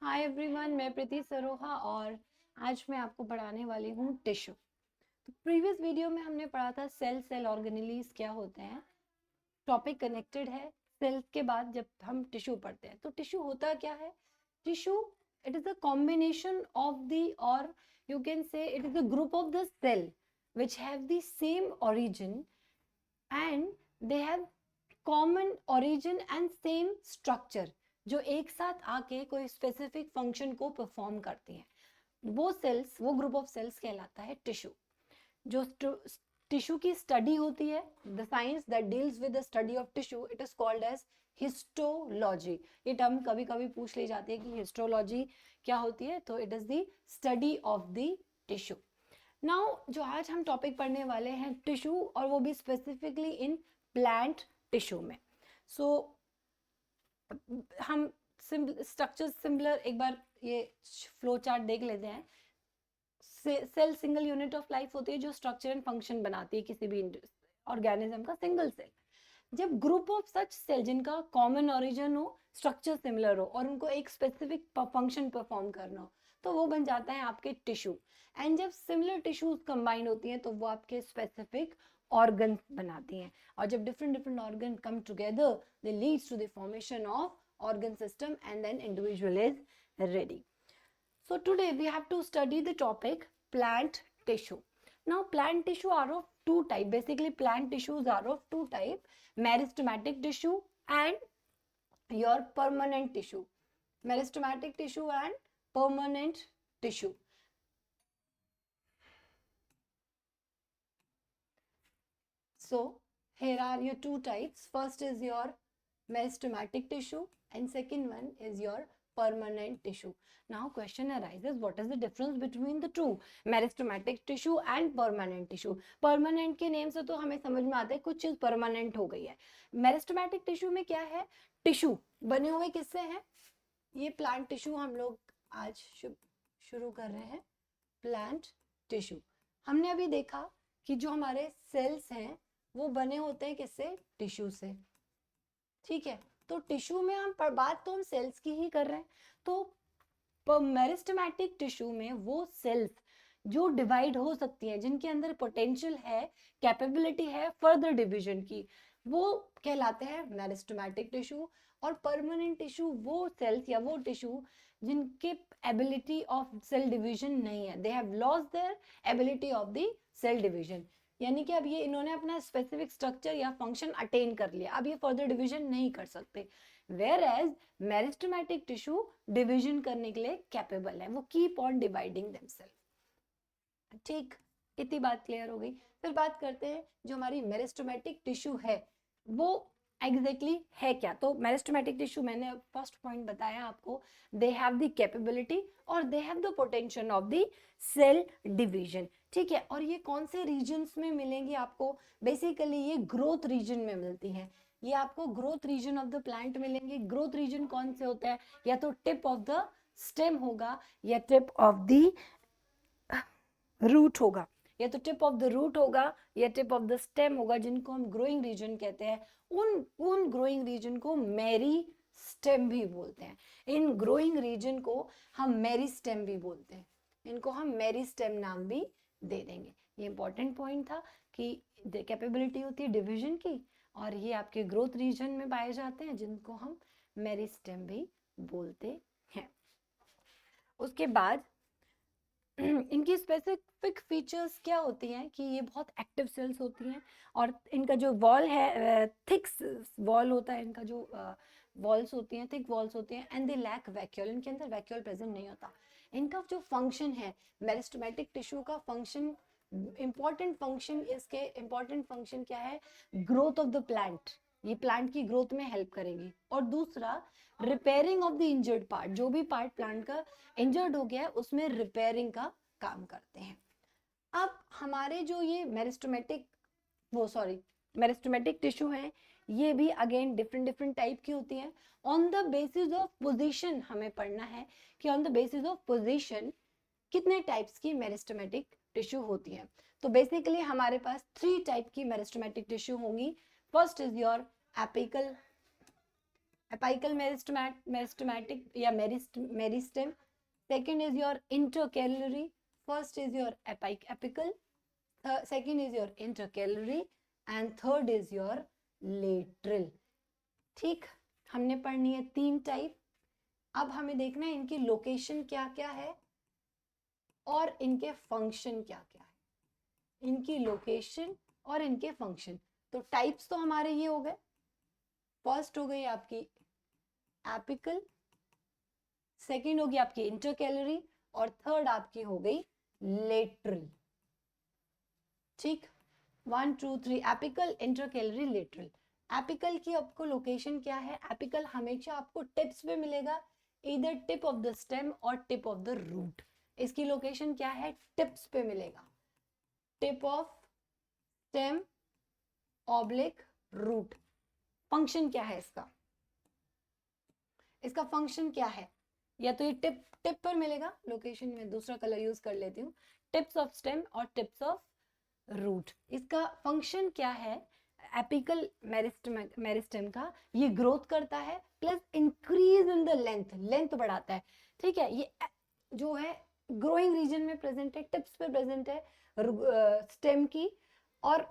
Hi everyone, मैं प्रीति सरोहा और आज मैं आपको पढ़ाने वाली हूँ टिश्यू। तो प्रीवियस वीडियो में हमने पढ़ा था सेल ऑर्गेनेलीज क्या होते हैं। टॉपिक कनेक्टेड है। सेल्स के बाद जब हम टिश्यू पढ़ते हैं तो टिश्यू होता क्या है। Tissue, it is a combination of the, और you can say it is a group of the cell which have the same origin and they have common origin and same structure, जो एक साथ आके कोई specific function को perform करती हैं। वो सेल्स, वो ग्रुप ऑफ सेल्स कहलाता है टिश्यू। जो टिश्यू की स्टडी होती है, the science that deals with the study of tissue, it is called as histology. ये टर्म कभी कभी पूछ ली जाती है कि हिस्टोलॉजी क्या होती है, तो it is the study of the tissue. Now जो आज हम टॉपिक पढ़ने वाले हैं टिश्यू, और वो भी स्पेसिफिकली इन प्लांट टिश्यू में। सो हम स्ट्रक्चर सिमिलर एक बार ये फ्लो चार्ट देख लेते हैं। Cell single unit of life होती है जो स्ट्रक्चर एंड फंक्शन बनाती है किसी भी ऑर्गेनिज्म का। सिंगल सेल, जब ग्रुप ऑफ सच सेल जिनका कॉमन ओरिजिन हो, स्ट्रक्चर सिमिलर हो और उनको एक स्पेसिफिक फंक्शन परफॉर्म करना हो, तो वो बन जाता है आपके टिश्यू। एंड जब सिमिलर टिश्यूज कंबाइन होती हैं तो वो आपके स्पेसिफिक ऑर्गन बनाती हैं। और जब different different organ come together, they leads to the formation of organ system and then individual is ready. So today we have to study the topic plant tissue. Now plant tissue are of two type. Basically plant tissues are of two type: meristematic tissue and your permanent tissue. Meristematic tissue and permanent tissue. So here are your two types. First is your meristematic tissue and second one is your permanent tissue. Now question arises, what is the difference between the two, meristematic tissue and permanent tissue? Permanent के name से तो हमें समझ में आता है कुछ चीज परमानेंट हो गई है। meristematic tissue में क्या है, टिश्यू बने हुए किससे हैं, ये प्लांट टिश्यू हम लोग आज शुरू कर रहे हैं। प्लांट टिश्यू हमने अभी देखा कि जो हमारे सेल्स हैं वो बने होते हैं किससे, टिश्यू से। ठीक है, तो टिश्यू में हम बात तो हम सेल्स की ही कर रहे हैं। तो मेरिस्टेमेटिक टिश्यू में वो सेल्स जो डिवाइड हो सकती हैं, जिनके अंदर पोटेंशियल है, कैपेबिलिटी है फर्दर डिवीजन की, वो कहलाते हैं मेरिस्टेमेटिक टिश्यू। और परमानेंट टिश्यू वो सेल्स या वो टिश्यू जिनके एबिलिटी ऑफ सेल डिवीजन नहीं है, they have lost their ability of the cell division. यानी कि अब ये इन्होंने अपना स्पेसिफिक स्ट्रक्चर या फंक्शन अटेन कर लिया, अब ये फर्दर डिवीजन नहीं कर सकते। Whereas meristematic tissue division करने के लिए कैपेबल है, वो कीप ऑन डिवाइडिंग देमसेल्फ। ठीक, इतनी बात क्लियर हो गई। फिर बात करते हैं जो हमारी मेरिस्टेमेटिक टिश्यू है वो एग्जैक्टली है क्या। तो मेरिस्टेमेटिक टिश्यू मैंने फर्स्ट पॉइंट बताया आपको, दे हैव द कैपेबिलिटी और they have the potential of the cell division. ठीक है, और ये कौन से रीजन्स में मिलेंगी आपको, बेसिकली ये ग्रोथ रीजन में मिलती हैं। ये आपको growth region of the plant मिलेंगे। ग्रोथ रीजन कौन से होता है, या तो टिप ऑफ द स्टेम होगा या टिप ऑफ द रूट होगा, या तो टिप ऑफ द रूट होगा या टिप ऑफ द स्टेम होगा, जिनको हम ग्रोइंग रीजन कहते हैं। उन ग्रोइंग रीजन को मेरी स्टेम भी बोलते हैं। इन ग्रोइंग रीजन को हम मेरी स्टेम भी बोलते हैं, इनको हम मेरी स्टेम नाम भी दे देंगे। ये इंपॉर्टेंट पॉइंट था कि कैपेबिलिटी होती है डिवीजन की, और ये आपके ग्रोथ रीजन में पाए जाते हैं जिनको हम मेरी स्टेम भी बोलते हैं। उसके बाद इनकी स्पेसिफिक फीचर्स क्या होती हैं कि ये बहुत एक्टिव सेल्स होती हैं, और इनका जो वॉल है थिक वॉल होता है, इनका जो वॉल्स होती हैं थिक वॉल्स होती हैं। एंड दे लैक वैक्यूल, इनके अंदर वैक्यूल प्रेजेंट नहीं होता। इनका जो फंक्शन है, मेरिस्टेमेटिक टिश्यू का फंक्शन, इंपॉर्टेंट फंक्शन, इसके इंपॉर्टेंट फंक्शन क्या है, ग्रोथ ऑफ द प्लांट, ये प्लांट की ग्रोथ में हेल्प करेंगी। और दूसरा repairing of the injured part, जो भी पार्ट प्लांट का इंजर्ड हो गया है उसमें रिपेयरिंग का काम करते हैं। अब हमारे जो ये मेरिस्टेमेटिक टिश्यू है, ये भी अगेन डिफरेंट डिफरेंट टाइप की होती है। On the basis of position हमें पढ़ना है कि on the basis of position कितने टाइप्स की मेरिस्टेमेटिक टिश्यू होती है। तो बेसिकली हमारे पास 3 टाइप की मेरिस्टेमेटिक टिश्यू होंगी। First is your apical apical meristematic या meristem. Second is your intercalary. First is your apical. Second is your intercalary and third is your lateral. ठीक, हमने पढ़नी है 3 टाइप. अब हमें देखना है इनकी लोकेशन क्या क्या है और इनके फंक्शन क्या क्या है. इनकी लोकेशन और इनके फंक्शन. तो टाइप्स तो हमारे ये हो गए. फर्स्ट हो गई आपकी एपिकल, सेकंड होगी आपकी इंटरकैलरी और थर्ड आपकी हो गई लेटरल. ठीक, 1 2 3 एपिकल, इंटरकैलरी, लेटरल. एपिकल की आपको लोकेशन क्या है? एपिकल हमेशा आपको टिप्स पे मिलेगा, इधर टिप ऑफ द स्टेम और टिप ऑफ द रूट. इसकी लोकेशन क्या है? टिप्स पे मिलेगा. Tip of stem oblique root. Function क्या है इसका? इसका फंक्शन क्या है? या तो ये टिप पर मिलेगा. लोकेशन में दूसरा कलर यूज कर लेती हूँ. टिप्स ऑफ स्टेम और टिप्स ऑफ रूट. इसका फंक्शन क्या है? एपिकल मेरिस्टेम का ये ग्रोथ करता है plus increase in the length. Length बढ़ाता है. ठीक है, ये जो है ग्रोइंग रीजन में प्रेजेंट है, टिप्स पे प्रेजेंट है स्टेम की और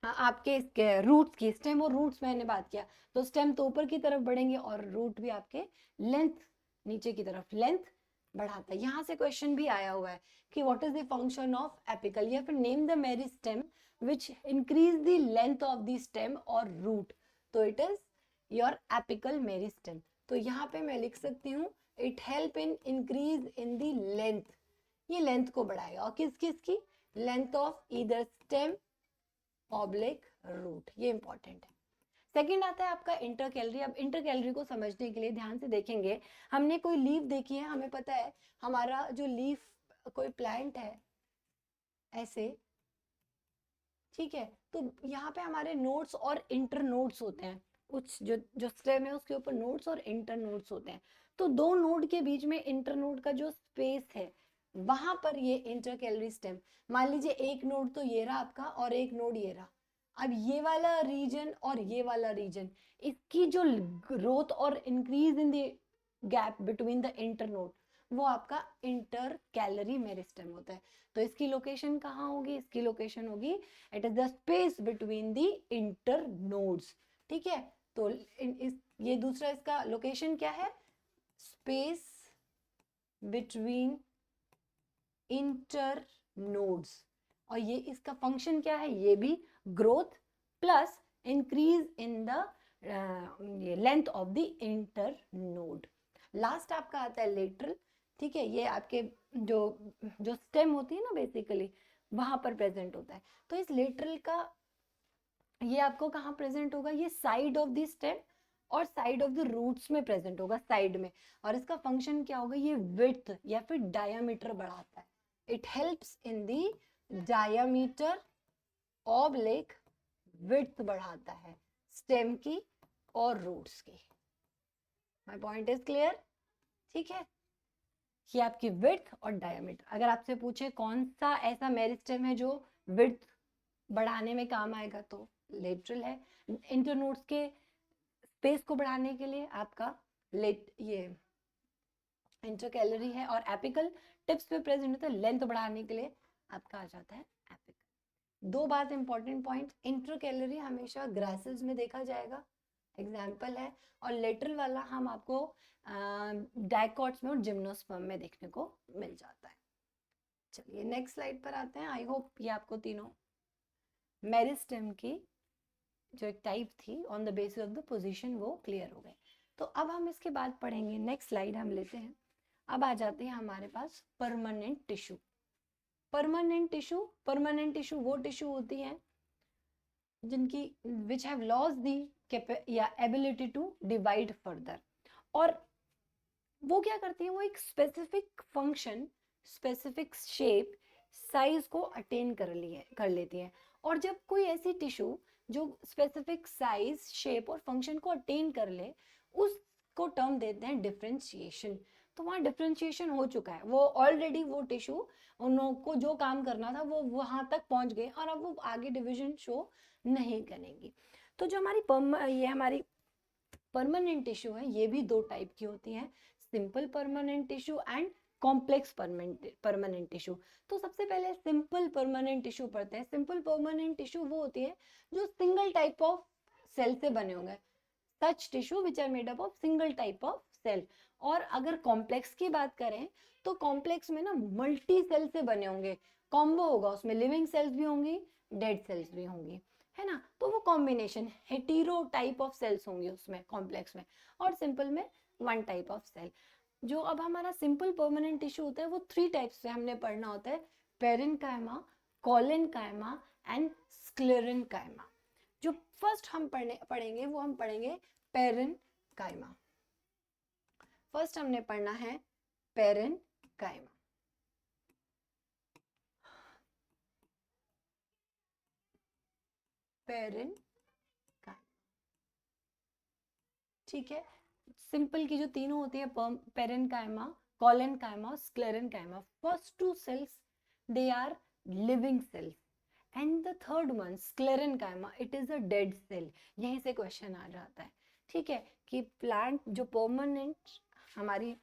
आपके इसके रूट्स की. स्टेम और रूट्स मैंने बात किया तो स्टेम तो ऊपर की तरफ बढ़ेंगे और रूट भी आपके लेंथ नीचे की तरफ लेंथ बढ़ाता है. यहाँ से क्वेश्चन भी आया हुआ है कि what is the function of apical या फिर name the meristem which increase the length of the stem और रूट. तो it is your apical meristem. तो यहाँ पे मैं लिख सकती हूँ it help in increase in the length. ये लेंथ को बढ़ाएगा और किस किस की? Length of either stem oblique root. ये इंपॉर्टेंट है. सेकंड आता है आपका इंटरकैलरी. अब इंटरकैलरी को समझने के लिए ध्यान से देखेंगे. हमने कोई लीफ देखी है, हमें पता है हमारा जो लीफ कोई प्लांट है ऐसे, ठीक है, तो यहाँ पे हमारे नोड्स और इंटर नोड्स होते हैं. कुछ जो स्टेम है उसके ऊपर नोड्स और इंटर नोड्स होते हैं. तो दो नोड के बीच में इंटर नोड का जो स्पेस है वहां पर ये इंटरकैलरी स्टेम. मान लीजिए एक नोड तो ये रहा आपका और एक नोड ये रहा. अब ये वाला रीजन और ये वाला रीजन, इसकी जो ग्रोथ और increase in the gap between the inter node वो आपका इंटरकैलरी मेरिस्टेम होता है. तो इसकी लोकेशन कहाँ होगी? इसकी लोकेशन होगी it is the space between the inter nodes. ठीक है, तो ये दूसरा इसका लोकेशन क्या है? Space between inter nodes. और ये इसका फंक्शन क्या है? ये भी growth plus increase in the length of the inter node. Last आपका आता है लेटरल. ठीक है, ये आपके जो स्टेम होती है ना बेसिकली वहां पर प्रेजेंट होता है. तो इस लेटरल का ये आपको कहाँ प्रेजेंट होगा? ये साइड ऑफ द स्टेम और साइड ऑफ द रूट्स में प्रेजेंट होगा, साइड में. और इसका फंक्शन क्या होगा? ये विड्थ या फिर डायमीटर बढ़ाता है. It helps in the diameter oblique width बढ़ाता है स्टेम की और रूट्स की. My point is clear? ठीक है, ये आपकी विड्थ और डायमीटर. अगर आपसे पूछे कौन सा ऐसा मेरिस्टेम है जो विड्थ बढ़ाने में काम आएगा तो लेटरल है. इंटरनोड्स के स्पेस को बढ़ाने के लिए आपका ये इंटरकैलरी है और एपिकल टिप्स पे प्रेजेंट होता है. लेंथ बढ़ाने के लिए आपका आ जाता है एपिकल. दो बात इंपॉर्टेंट पॉइंट, इंटरकैलरी हमेशा ग्रासेस में देखा जाएगा, एग्जाम्पल है, और लेटरल वाला हम आपको डाइकॉट्स में और जिम्नोस्पर्म में देखने को मिल जाता है. चलिए नेक्स्ट स्लाइड पर आते हैं. आई होप ये आपको तीनों मेरिस्टेम की जो एक टाइप थी on the basis of the position वो क्लियर हो गए. तो अब हम इसके बाद पढ़ेंगे, नेक्स्ट स्लाइड हम लेते हैं. अब आ जाते हैं हमारे पास परमानेंट टिश्यू. परमानेंट टिश्यू वो टिश्यू होती हैं जिनकी विच हैव लॉस्ट दी या एबिलिटी टू डिवाइड फर्दर. और वो क्या करती हैं? वो एक specific function, specific shape, size को अटेन कर लेती हैं. और जब कोई ऐसी टिश्यू जो स्पेसिफिक साइज, शेप और फंक्शन को अटेन कर ले उसको टर्म देते हैं डिफरेंशिएशन. तो वहाँ डिफरेंशिएशन हो चुका है, वो ऑलरेडी वो टिश्यू उनको जो काम करना था वो वहां तक पहुंच गए और अब वो आगे डिवीजन शो नहीं करेंगी. तो जो हमारी ये हमारी परमानेंट टिश्यू है ये भी दो टाइप की होती हैं, simple permanent tissue and complex permanent tissue. तो सबसे पहले सिंपल परमानेंट टिश्यू पढ़ते हैं। सिंपल परमानेंट टिश्यू वो होती है जो सिंगल टाइप ऑफ सेल से बने होंगे, such tissue which are made up of single type of cell. और अगर कॉम्प्लेक्स की बात करें तो कॉम्प्लेक्स में ना मल्टी सेल से बने होंगे, कॉम्बो होगा, उसमें लिविंग सेल्स भी होंगी, डेड सेल्स भी होंगी, है ना। तो वो combination hetero type of cells होंगे उसमें कॉम्प्लेक्स में, और सिंपल में वन टाइप ऑफ सेल। जो अब हमारा सिंपल परमानेंट टिश्यू होता है वो थ्री टाइप्स से हमने पढ़ना होता है, पेरेन्काइमा, कोलेनकाइमा एंड स्क्लेरेन्काइमा। जो फर्स्ट हम पढ़ेंगे वो हम पढ़ेंगे पेरेन्काइमा। फर्स्ट हमने पढ़ना है पेरेन्काइमा। पेरेन्काइमा, ठीक है। सिंपल की जो तीनों होती है, parenchyma, collenchyma, sclerenchyma, first two cells they are living cells and the third one sclerenchyma it is a dead cell. यहीं से क्वेश्चन आ जाता है, ठीक है, कि प्लांट जो परमानेंट हमारी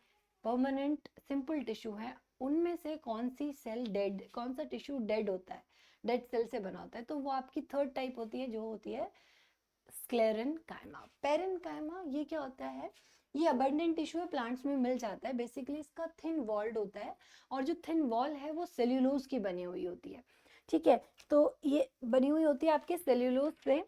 परमानेंट सिंपल टिश्यू है उनमें से कौन सी सेल डेड, कौन सा टिश्यू डेड होता है, डेड सेल से बना होता है, तो वो आपकी थर्ड टाइप होती है जो होती है स्क्लेरेन्काइमा। पेरेन्काइमा ये क्या होता है, ये अबंडेंट टिश्यू है, प्लांट्स में मिल जाता है, बेसिकली इसका थिन वॉल्ड होता है, और जो थिन वॉल है वो सेल्यूलोज की बनी हुई होती है, ठीक है। तो ये बनी हुई होती है आपके सेल्यूलोज से,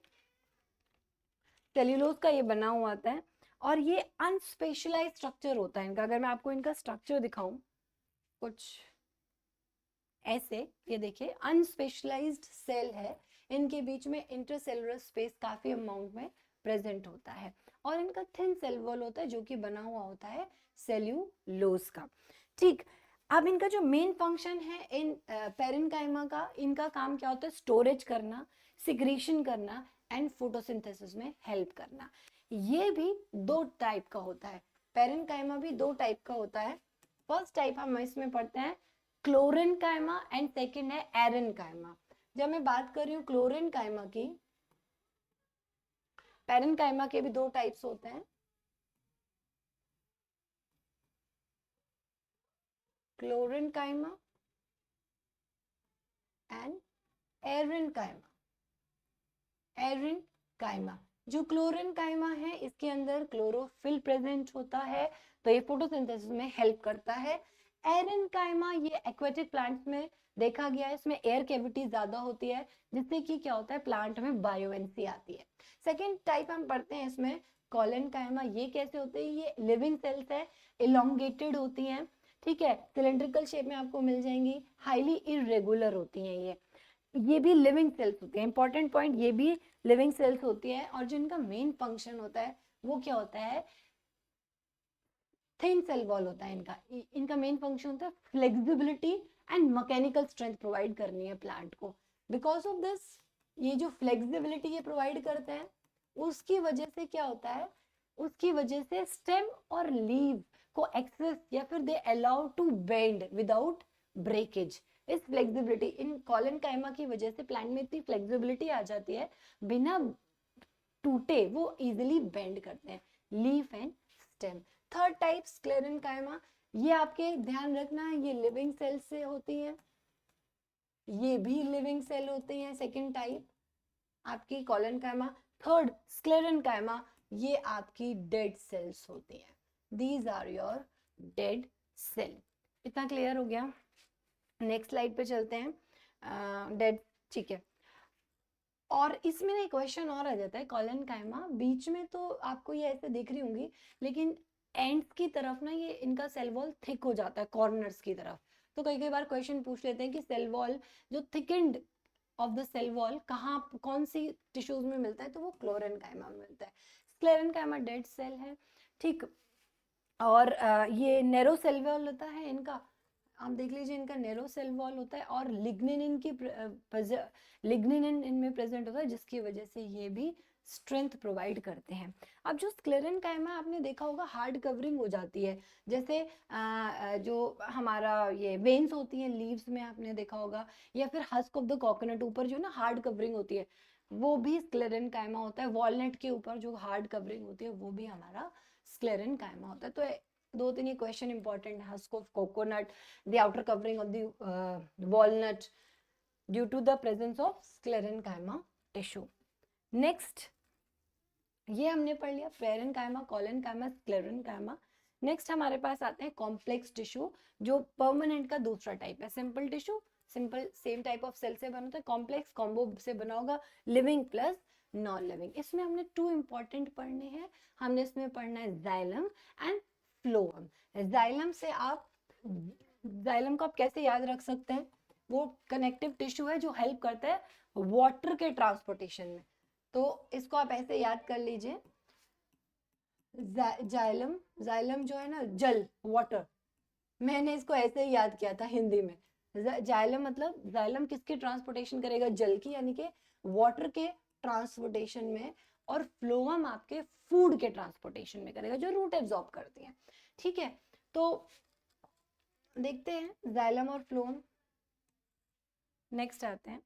सेल्यूलोज का ये बना हुआ आता है, और ये अनस्पेशलाइज्ड स्ट्रक्चर होता है इनका। अगर मैं आपको इनका स्ट्रक्चर दिखाऊं कुछ ऐसे, ये देखिए अनस्पेशलाइज्ड सेल है, इनके बीच में इंटरसेलुलर स्पेस काफी अमाउंट में प्रेजेंट होता है, और इनका थिन सेल वॉल होता है जो कि बना हुआ होता है सेल्यूलोज का, ठीक। अब इनका जो मेन फंक्शन है इन पेरेन्काइमा का, इनका काम क्या होता है, स्टोरेज करना, सिक्रीशन करना एंड फोटोसिंथेसिस में हेल्प करना। ये भी दो टाइप का होता है, पेरेन्काइमा भी दो टाइप का होता है। फर्स्ट टाइप हम इसमें पढ़ते हैं क्लोरेन्काइमा एंड सेकंड है एरेन्काइमा। जब मैं बात कर रही हूँ क्लोरेन्काइमा की, पेरेन्काइमा के भी दो टाइप्स होते हैं, क्लोरेन्काइमा एंड एरेन्काइमा। एरेन्काइमा, जो क्लोरेन्काइमा है इसके अंदर क्लोरोफिल प्रेजेंट होता है, तो ये फोटोसिंथेसिस में हेल्प करता है। एरेन्काइमा ये एक्वेटिक प्लांट्स में देखा गया है, इसमें एयर कैविटी ज्यादा होती है, जिससे कि क्या होता है प्लांट में बायोएंसी आती है। सेकेंड टाइप हम पढ़ते हैं इसमें कोलेनकाइमा। ये कैसे होते हैं, ये लिविंग सेल्स है, इलोंगेटेड होती हैं, ठीक है, सिलेंड्रिकल शेप में आपको मिल जाएंगी, हाईली इरेगुलर होती हैं, ये भी लिविंग सेल्स होती है, इंपॉर्टेंट पॉइंट, ये भी लिविंग सेल्स होती है, और जो इनका मेन फंक्शन होता है वो क्या होता है, थिन सेल वॉल होता है इनका। इनका मेन फंक्शन होता है flexibility and mechanical strength provide करनी है प्लांट को। बिकॉज ऑफ दिस, ये जो फ्लेक्सिबिलिटी ये प्रोवाइड करते हैं उसकी वजह से क्या होता है, उसकी वजह से स्टेम और लीव को एक्सेस या फिर they allow to bend without breakage. इस फ्लेक्सिबिलिटी, इन कोलेनकाइमा की वजह से प्लांट में इतनी फ्लेक्सिबिलिटी आ जाती है, बिना टूटे वो इजिली बेंड करते हैं leaf and stem. Third type sclerenchyma, ये आपके ध्यान रखना है, ये लिविंग सेल से होती है, ये भी लिविंग सेल होती है, सेकेंड टाइप आपकी कोलेनकाइमा। थर्ड स्क्लेरेन्काइमा, ये आपकी डेड सेल्स होती हैं, these are your dead cell. इतना क्लियर हो गया, नेक्स्ट स्लाइड पे चलते हैं। डेड, ठीक है। और इसमें ना एक क्वेश्चन और आ जाता है, कोलेनकाइमा बीच में तो आपको ये ऐसे दिख रही होंगी, लेकिन एंड्स की तरफ ना ये इनका सेल वॉल थिक हो जाता है कॉर्नर्स की तरफ। तो कई कई बार क्वेश्चन पूछ लेते हैं कि सेल वॉल जो thickened of the cell wall कहाँ, कौन सी टिश्यूज में मिलता है, तो वो क्लोरेन्काइमा में मिलता है। स्क्लेरेन्काइमा डेड सेल है, ठीक। और ये नैरो सेल वॉल होता है इनका, आप देख लीजिए इनका नैरो सेल वॉल होता है, और लिग्निन की लिग्निन इनमें प्रेजेंट होता है, जिसकी वजह से ये भी स्ट्रेंथ प्रोवाइड करते हैं। अब जो स्क्लेरेन्काइमा आपने देखा होगा हार्ड कवरिंग हो जाती है, जैसे जो हमारा ये वेन्स होती हैं लीव्स में आपने देखा होगा, या फिर हस्क ऑफ द कोकोनट ऊपर जो ना हार्ड कवरिंग होती है, वो भी स्क्लेरेनकाइमा होता है। वॉलनट के ऊपर जो हार्ड कवरिंग होती है वो भी हमारा स्क्लेरेनकाइमा होता है। तो 2-3 ये क्वेश्चन इंपॉर्टेंट है। Husk of coconut, the outer covering of the walnut due to the presence of sclerenchyma tissue. Next ये हमने पढ़ लिया पेरेन्काइमा, कोलेनकाइमा, स्क्लेरेनकाइमा। नेक्स्ट हमारे पास आते हैं कॉम्प्लेक्स टिश्यू, जो परमानेंट का दूसरा टाइप है। Simple tissue simple same type of cell से बना होता है, कॉम्प्लेक्स कॉम्बो से बना होगा, लिविंग प्लस नॉन लिविंग। इसमें हमने 2 इंपॉर्टेंट पढ़ने हैं। हमने इसमें पढ़ना है जाइलम एंड फ्लोएम। जाइलम से आप जाइलम को आप कैसे याद रख सकते हैं? वो कनेक्टिव टिश्यू है जो हेल्प करता है वाटर के ट्रांसपोर्टेशन में। तो इसको आप ऐसे याद कर लीजिए, जाइलम, जाइलम जो है ना जल, वाटर, मैंने इसको ऐसे ही याद किया था हिंदी में। जाइलम मतलब जाइलम किसकी ट्रांसपोर्टेशन करेगा? जल की, यानी कि वाटर के ट्रांसपोर्टेशन में। और फ्लोएम आपके फूड के ट्रांसपोर्टेशन में करेगा, जो रूट एब्जॉर्ब करती है। ठीक है, तो देखते हैं जाइलम और फ्लोएम। नेक्स्ट आते हैं।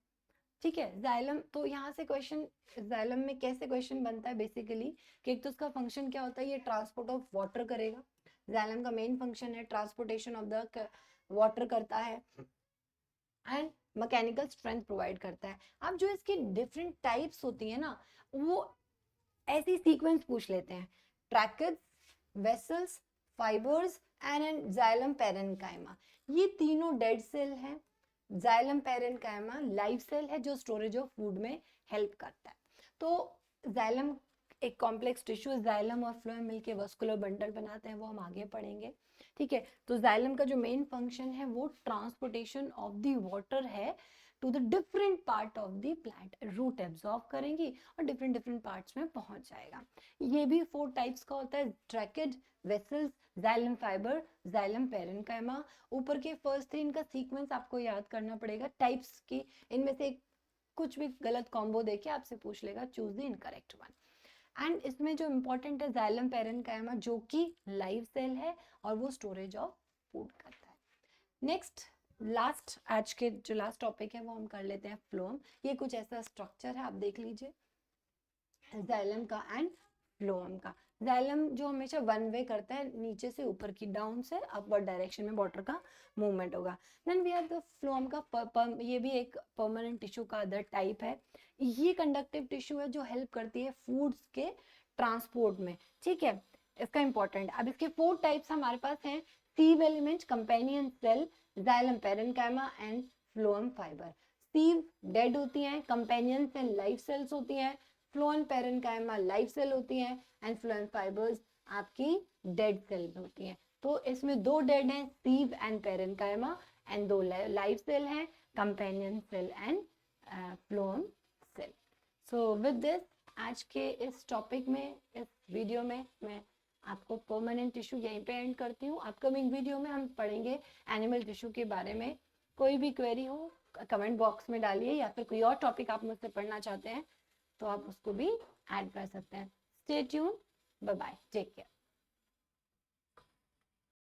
ठीक है, जाइलम, तो यहाँ से क्वेश्चन, जाइलम में कैसे क्वेश्चन बनता है बेसिकली कि एक तो उसका फंक्शन क्या होता है, ये ट्रांसपोर्ट ऑफ वाटर करेगा। जाइलम का मेन फंक्शन है ट्रांसपोर्टेशन ऑफ द वाटर करता है एंड मैकेनिकल स्ट्रेंथ प्रोवाइड करता है। अब जो इसकी डिफरेंट टाइप्स होती है ना, वो ऐसी सीक्वेंस पूछ लेते हैं, tracheids, vessels, fibres and xylem parenchyma. ये तीनों डेड सेल हैं। जाइलम पेरेन्काइमा लाइव सेल है जो स्टोरेज ऑफ फूड में हेल्प करता है। तो जाइलम एक कॉम्प्लेक्स टिश्यू, जाइलम और फ्लोएम मिलके वस्कुलर बंडल बनाते हैं, वो हम आगे पढ़ेंगे। ठीक है, तो जाइलम का जो मेन फंक्शन है वो ट्रांसपोर्टेशन ऑफ द वाटर है to the different part of the plant. Root absorb करेंगी और डिफरेंट डिफरेंट पार्ट्स में पहुंच जाएगा। ये भी 4 टाइप्स का होता है, tracheid, vessels, xylem fiber, xylem parenchyma. ऊपर के फर्स्ट 3 इनका सीक्वेंस आपको याद करना पड़ेगा टाइप्स की। इनमें से कुछ भी गलत कॉम्बो देके आपसे पूछ लेगा, choose the incorrect one. And इसमें जो इम्पोर्टेंट है जाइलम पेरेन्काइमा, जो कि लाइव सेल है और वो स्टोरेज ऑफ फूड करता है। नेक्स्ट लास्ट, आज के जो लास्ट टॉपिक है वो हम कर लेते हैं फ्लोएम। ये कुछ ऐसा स्ट्रक्चर है, आप देख लीजिए जाइलम का एंड फ्लोएम का। जाइलम जो हमेशा वन वे करता है, नीचे से ऊपर की, डाउन से अपवर्ड डायरेक्शन में वाटर का मूवमेंट होगा। Then we have the phloem का ये भी एक परमानेंट टिश्यू का अदर टाइप है। ये कंडक्टिव टिश्यू है जो हेल्प करती है फूड्स के ट्रांसपोर्ट में। ठीक है, इसका इंपॉर्टेंट, अब इसके 4 टाइप्स हमारे पास हैं, sieve element, companion cell, xylem parenchyma and phloem fiber. Sieve dead होती हैं, कंपेनियन सेल लाइव सेल्स होती हैं, फ्लोएम पेरेन्काइमा लाइव सेल होती हैं एंड फ्लोएम फाइबर्स आपकी डेड सेल होती हैं। तो इसमें 2 डेड हैं, sieve and parenchyma, and 2 live cell हैं, companion cell and phloem cell. So with this आज के इस टॉपिक में, इस वीडियो में मैं आपको परमानेंट टिश्यू यहीं पे एंड करती हूँ। अपकमिंग वीडियो में हम पढ़ेंगे एनिमल टिश्यू के बारे में। कोई भी क्वेरी हो कमेंट बॉक्स में डालिए, या फिर कोई और टॉपिक आप मुझसे पढ़ना चाहते हैं तो आप उसको भी ऐड कर सकते हैं। Stay tune, bye bye, take care.